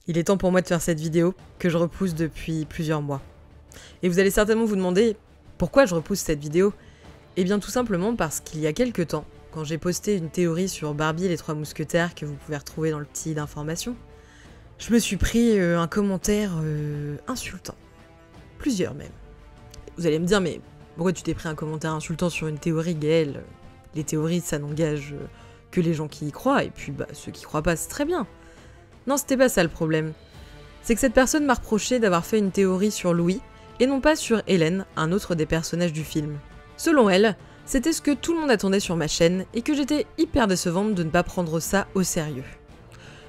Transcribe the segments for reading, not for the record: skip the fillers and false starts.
Il est temps pour moi de faire cette vidéo que je repousse depuis plusieurs mois. Et vous allez certainement vous demander pourquoi je repousse cette vidéo. Eh bien tout simplement parce qu'il y a quelques temps, quand j'ai posté une théorie sur Barbie et les Trois Mousquetaires que vous pouvez retrouver dans le petit d'information, je me suis pris un commentaire insultant. Plusieurs même. Vous allez me dire, mais pourquoi tu t'es pris un commentaire insultant sur une théorie, Gaël? Les théories, ça n'engage que les gens qui y croient, et puis ceux qui y croient pas, c'est très bien. Non, c'était pas ça le problème. C'est que cette personne m'a reproché d'avoir fait une théorie sur Louis, et non pas sur Hélène, un autre des personnages du film. Selon elle, c'était ce que tout le monde attendait sur ma chaîne, et que j'étais hyper décevante de ne pas prendre ça au sérieux.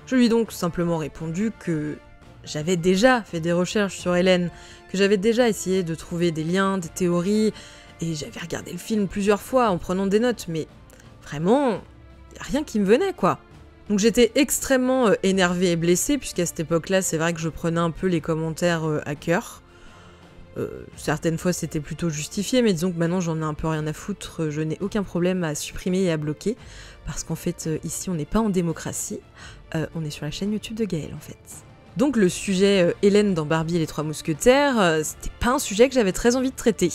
Je lui ai donc simplement répondu que j'avais déjà fait des recherches sur Hélène, que j'avais déjà essayé de trouver des liens, des théories, et j'avais regardé le film plusieurs fois en prenant des notes, mais vraiment, y a rien qui me venait quoi. Donc j'étais extrêmement énervée et blessée, puisqu'à cette époque-là, c'est vrai que je prenais un peu les commentaires à cœur. Certaines fois c'était plutôt justifié, mais disons que maintenant j'en ai un peu rien à foutre, je n'ai aucun problème à supprimer et à bloquer, parce qu'en fait ici on n'est pas en démocratie, on est sur la chaîne YouTube de Gaël en fait. Donc le sujet Hélène dans Barbie et les Trois Mousquetaires, c'était pas un sujet que j'avais très envie de traiter.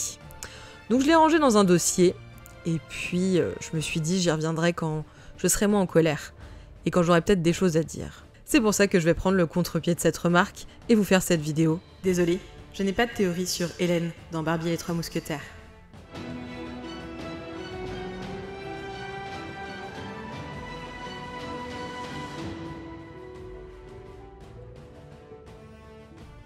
Donc je l'ai rangé dans un dossier, et puis je me suis dit j'y reviendrai quand je serai moins en colère, et quand j'aurai peut-être des choses à dire. C'est pour ça que je vais prendre le contre-pied de cette remarque, et vous faire cette vidéo. Désolée, je n'ai pas de théorie sur Hélène dans Barbie et les Trois Mousquetaires.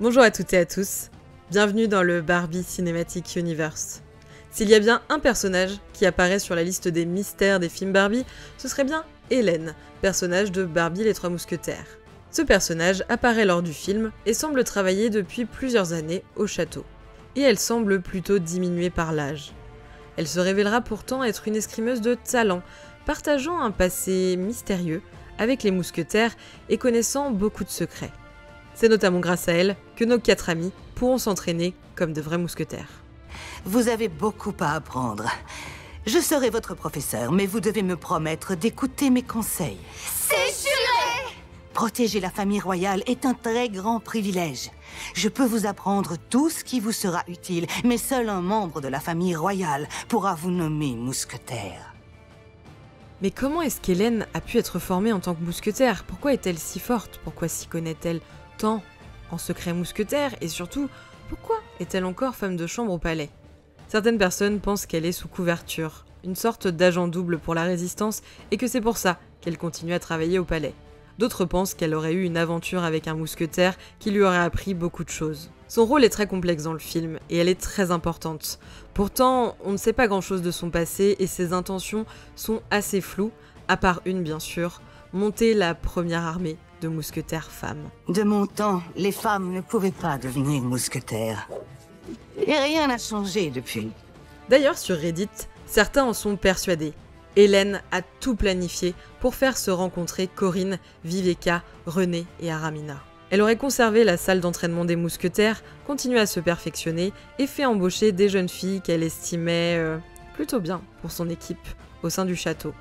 Bonjour à toutes et à tous, bienvenue dans le Barbie Cinematic Universe. S'il y a bien un personnage qui apparaît sur la liste des mystères des films Barbie, ce serait bien Hélène, personnage de Barbie et les Trois Mousquetaires. Ce personnage apparaît lors du film et semble travailler depuis plusieurs années au château. Et elle semble plutôt diminuée par l'âge. Elle se révélera pourtant être une escrimeuse de talent, partageant un passé mystérieux avec les mousquetaires et connaissant beaucoup de secrets. C'est notamment grâce à elle que nos 4 amis pourront s'entraîner comme de vrais mousquetaires. Vous avez beaucoup à apprendre. Je serai votre professeur, mais vous devez me promettre d'écouter mes conseils. C'est juré! Protéger la famille royale est un très grand privilège. Je peux vous apprendre tout ce qui vous sera utile, mais seul un membre de la famille royale pourra vous nommer mousquetaire. Mais comment est-ce qu'Hélène a pu être formée en tant que mousquetaire? Pourquoi est-elle si forte? Pourquoi s'y connaît-elle tant en secret mousquetaire? Et surtout, pourquoi est-elle encore femme de chambre au palais? Certaines personnes pensent qu'elle est sous couverture, une sorte d'agent double pour la résistance, et que c'est pour ça qu'elle continue à travailler au palais. D'autres pensent qu'elle aurait eu une aventure avec un mousquetaire qui lui aurait appris beaucoup de choses. Son rôle est très complexe dans le film, et elle est très importante. Pourtant, on ne sait pas grand-chose de son passé, et ses intentions sont assez floues, à part une bien sûr, monter la première armée de mousquetaires femmes. De mon temps, les femmes ne pouvaient pas devenir mousquetaires. Et rien n'a changé depuis. D'ailleurs, sur Reddit, certains en sont persuadés. Hélène a tout planifié pour faire se rencontrer Corinne, Viveca, René et Aramina. Elle aurait conservé la salle d'entraînement des mousquetaires, continué à se perfectionner et fait embaucher des jeunes filles qu'elle estimait plutôt bien pour son équipe au sein du château.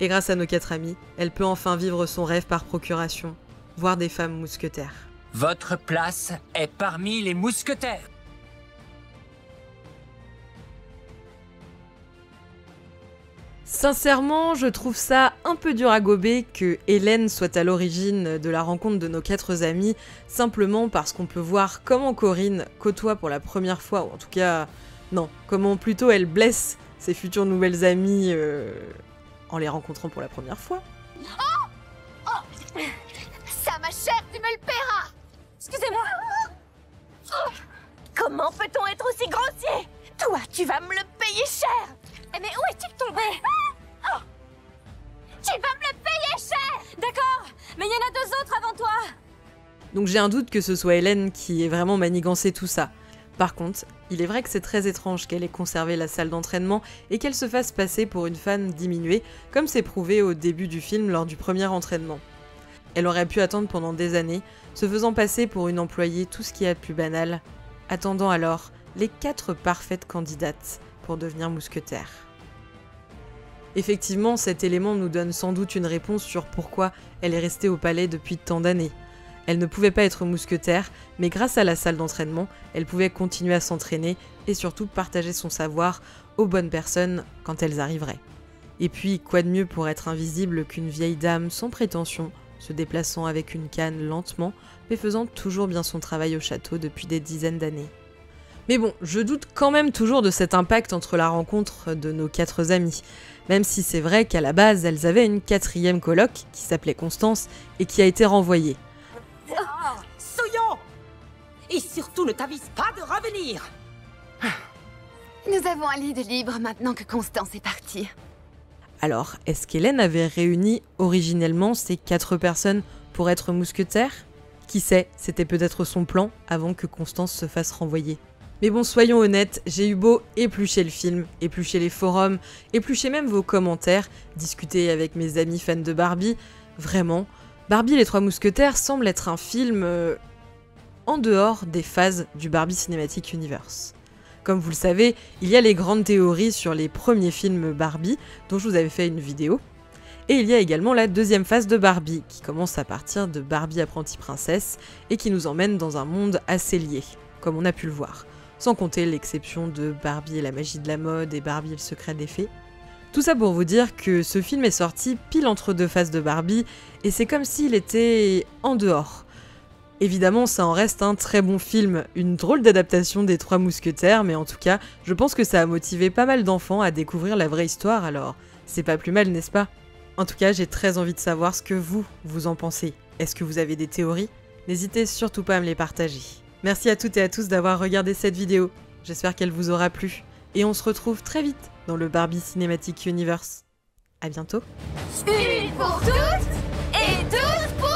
Et grâce à nos 4 amis, elle peut enfin vivre son rêve par procuration, voir des femmes mousquetaires. Votre place est parmi les mousquetaires. Sincèrement, je trouve ça un peu dur à gober que Hélène soit à l'origine de la rencontre de nos 4 amis, simplement parce qu'on peut voir comment Corinne côtoie pour la première fois, ou en tout cas, non, comment plutôt elle blesse ses futures nouvelles amies en les rencontrant pour la première fois. Ça, ma chère, tu me le paieras! Excusez-moi! Comment peut-on être aussi grossier? Toi, tu vas me le payer cher! Mais où est-il tombé? Tu vas me le payer cher! D'accord, mais il y en a 2 autres avant toi! Donc j'ai un doute que ce soit Hélène qui ait vraiment manigancé tout ça. Par contre, il est vrai que c'est très étrange qu'elle ait conservé la salle d'entraînement et qu'elle se fasse passer pour une femme diminuée, comme c'est prouvé au début du film lors du premier entraînement. Elle aurait pu attendre pendant des années, se faisant passer pour une employée tout ce qu'il y a de plus banal, attendant alors les 4 parfaites candidates pour devenir mousquetaire. Effectivement, cet élément nous donne sans doute une réponse sur pourquoi elle est restée au palais depuis tant d'années. Elle ne pouvait pas être mousquetaire, mais grâce à la salle d'entraînement, elle pouvait continuer à s'entraîner et surtout partager son savoir aux bonnes personnes quand elles arriveraient. Et puis, quoi de mieux pour être invisible qu'une vieille dame sans prétention, se déplaçant avec une canne lentement, mais faisant toujours bien son travail au château depuis des dizaines d'années. Mais bon, je doute quand même toujours de cet impact entre la rencontre de nos 4 amies, même si c'est vrai qu'à la base, elles avaient une 4e coloc qui s'appelait Constance et qui a été renvoyée. Souillon! Et surtout, ne t'avise pas de revenir! Nous avons un lit de libre maintenant que Constance est partie. Alors, est-ce qu'Hélène avait réuni originellement ces 4 personnes pour être mousquetaire? Qui sait, c'était peut-être son plan avant que Constance se fasse renvoyer. Mais bon, soyons honnêtes, j'ai eu beau éplucher le film, éplucher les forums, éplucher même vos commentaires, discuter avec mes amis fans de Barbie, vraiment, Barbie et les 3 mousquetaires semble être un film en dehors des phases du Barbie Cinematic Universe. Comme vous le savez, il y a les grandes théories sur les premiers films Barbie, dont je vous avais fait une vidéo, et il y a également la 2e phase de Barbie, qui commence à partir de Barbie apprentie princesse, et qui nous emmène dans un monde assez lié, comme on a pu le voir. Sans compter l'exception de Barbie et la magie de la mode et Barbie et le secret des fées. Tout ça pour vous dire que ce film est sorti pile entre 2 phases de Barbie, et c'est comme s'il était en dehors. Évidemment, ça en reste un très bon film, une drôle d'adaptation des 3 mousquetaires, mais en tout cas, je pense que ça a motivé pas mal d'enfants à découvrir la vraie histoire, alors c'est pas plus mal, n'est-ce pas? En tout cas, j'ai très envie de savoir ce que vous en pensez. Est-ce que vous avez des théories? N'hésitez surtout pas à me les partager. Merci à toutes et à tous d'avoir regardé cette vidéo, j'espère qu'elle vous aura plu, et on se retrouve très vite dans le Barbie Cinematic Universe. À bientôt. Une pour toutes et toutes pour